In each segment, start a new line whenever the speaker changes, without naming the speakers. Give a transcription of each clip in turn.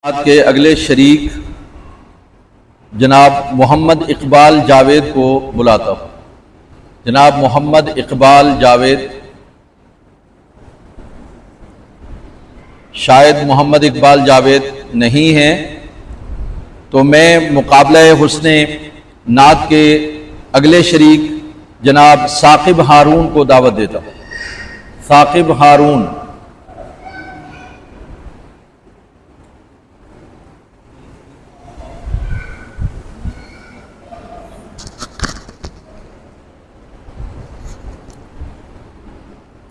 آج کے اگلے شریک جناب محمد اقبال جاوید کو بلاتا ہوں۔ جناب محمد اقبال جاوید، شاید محمد اقبال جاوید نہیں ہیں تو میں مقابلہ حسن نعت کے اگلے شریک جناب ثاقب ہارون کو دعوت دیتا ہوں۔ ثاقب ہارون۔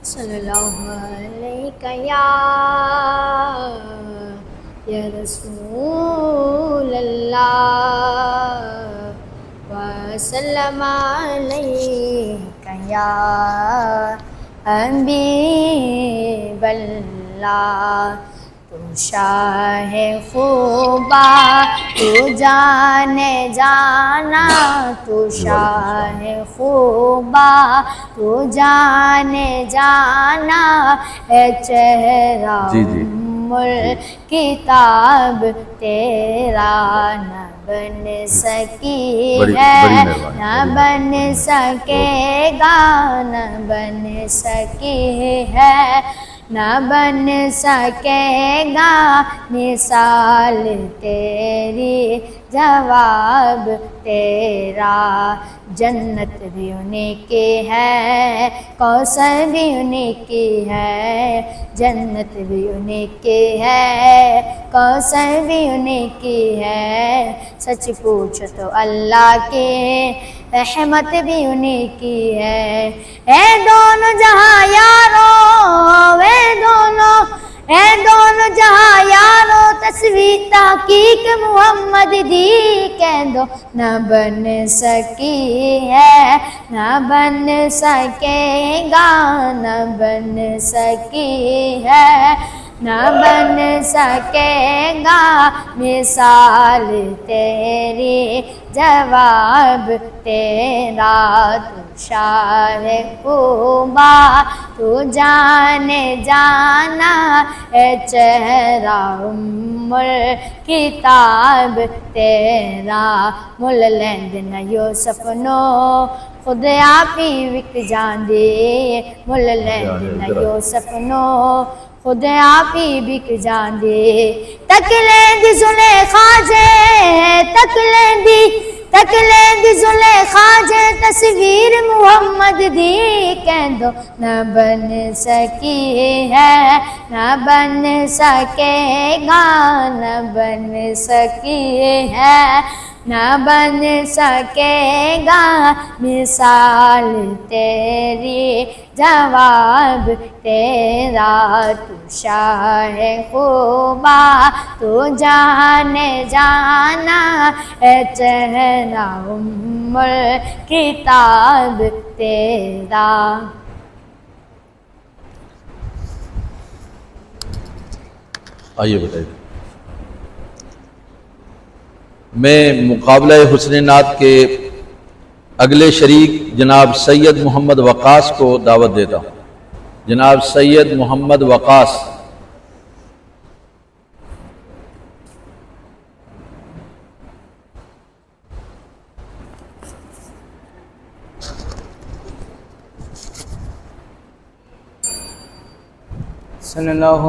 صلی اللہ علیہ یا رسول اللہ وسلم علیہ یا حبیب اللہ۔ تو شاہ خوبا تو جانے جانا، تو شاہ خوبا تو جانے جانا، اے چہرہ کتاب تیرا نہ بن سکی ہے، نہ بن سکے گا، نہ بن سکی ہے، نہ بن سکے گا مثال تیری، جواب تیرا۔ جنت بھی انہیں کی ہے، کوثر بھی انہیں کی ہے، جنت بھی انہیں کی ہے، کوثر بھی انہیں کی ہے۔ سچ پوچھو تو اللہ کی رحمت بھی انہیں کی ہے۔ اے دونوں جہاں یارو، اے دونوں جہاں یارو، تصویر تحقیق محمد دی کہہ دو، نہ بن سکی ہے، نہ بن سکے گا، نہ بن سکی ہے، نہ بن سکے گا مثال تیری، جواب تیرا۔ تو شاہ خوبا تو جانے جانا، اے چہرہ کتاب تیرا۔ مل لیند نہ یوسف نو خود آپ ہی وک جاندے، مل لیند نہ یوسف نو خود آپ ہی بک جاندے۔ تک لیندی زلیخا جے، تک لیندی زلیخا جے، تصویر محمد دی کہہ دو، نہ بن سکی ہے، نہ بن سکے گا، نہ بن سکی ہے، نہ بن سکے گا مثال تیری، جواب تیرا۔ تو شاہ خوبا تو جانے جانا، اے چہرہ کتاب تیرا۔
آئیے بتائیے۔ میں مقابلہ حسن نعت کے اگلے شریک جناب سید محمد وقاص کو دعوت دیتا ہوں۔ جناب سید محمد وقاص۔
صلی اللہ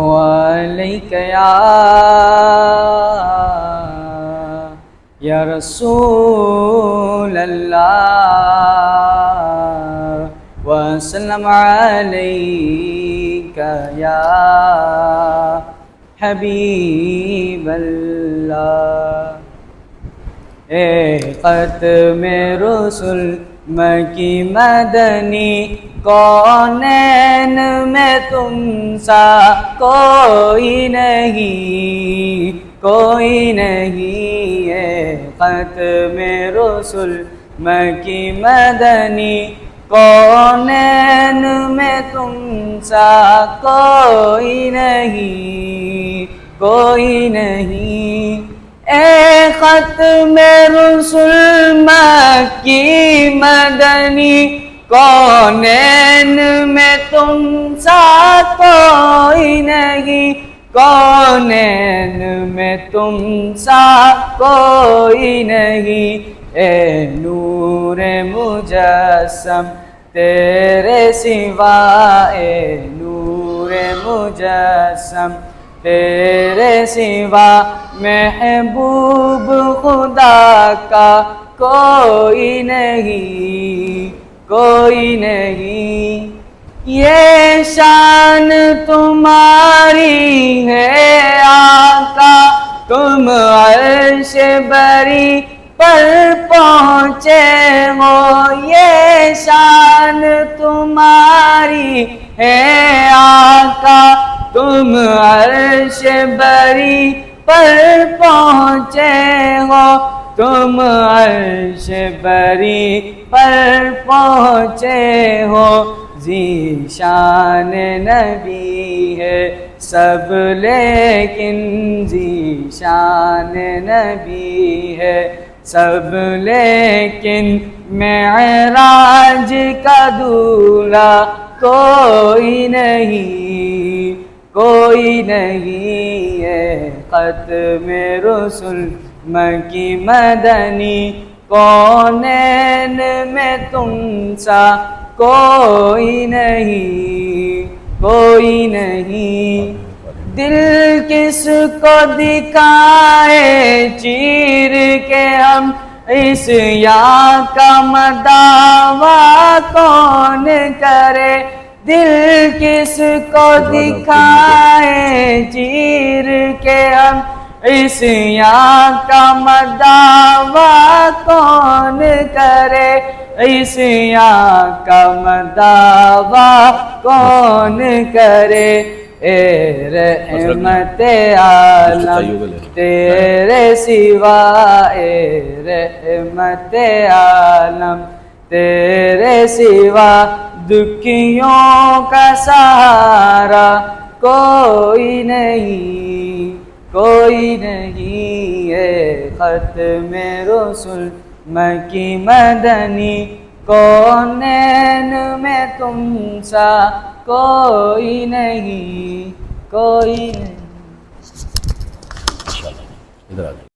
علیہ یا رسول اللہ وسلم علیہ یا حبیب اللہ۔ اے ختم رسل مکی مدنی، کونین میں تم سا کوئی نہیں، کوئی نہیں۔ اے ختم رسل مکی مدنی، کونین میں تم سا کوئی نہیں، کوئی نہیں۔ اے ختم رسل مکی مدنی، کونین میں تم سا کوئی نہیں، کونین میں تم سا کوئی نہیں، اے نور مجسم تیرے سوا، اے نور مجسم تیرے سوا، محبوب خدا کا کوئی نہیں، کوئی نہیں۔ یہ شان تمہاری ہے آقا، تم عرش بری پر پہنچے ہو، یہ شان تمہاری ہے آقا، تم عرش بری پر پہنچے ہو، تم عرش بری پر پہنچے ہو۔ ذیشان نبی ہے سب لیکن ذیشان نبی ہے سب لیکن، معراج کا دولہا کوئی نہیں، کوئی نہیں، ہے ختم رسل مکی مدنی، کونین میں تم سا کوئی نہیں، کوئی نہیں۔ دل کس کو دکھائے چیر کے ہم، اس یا کا مداوا کون کرے، دل کس کو دکھائے چیر کے ہم، اس یا کا مداوا کون کرے، اس یا کا مداوا کون کرے۔ اے رحمت عالم تیرے سوا، اے رحمت عالم تیرے سوا، دکھیوں کا سہارا کوئی نہیں، کوئی نہیں، ہے ختم رسل مکی مدنی، کونین میں تم سا کوئی نہیں، کوئی نہیں۔
ادھر آ جائیں۔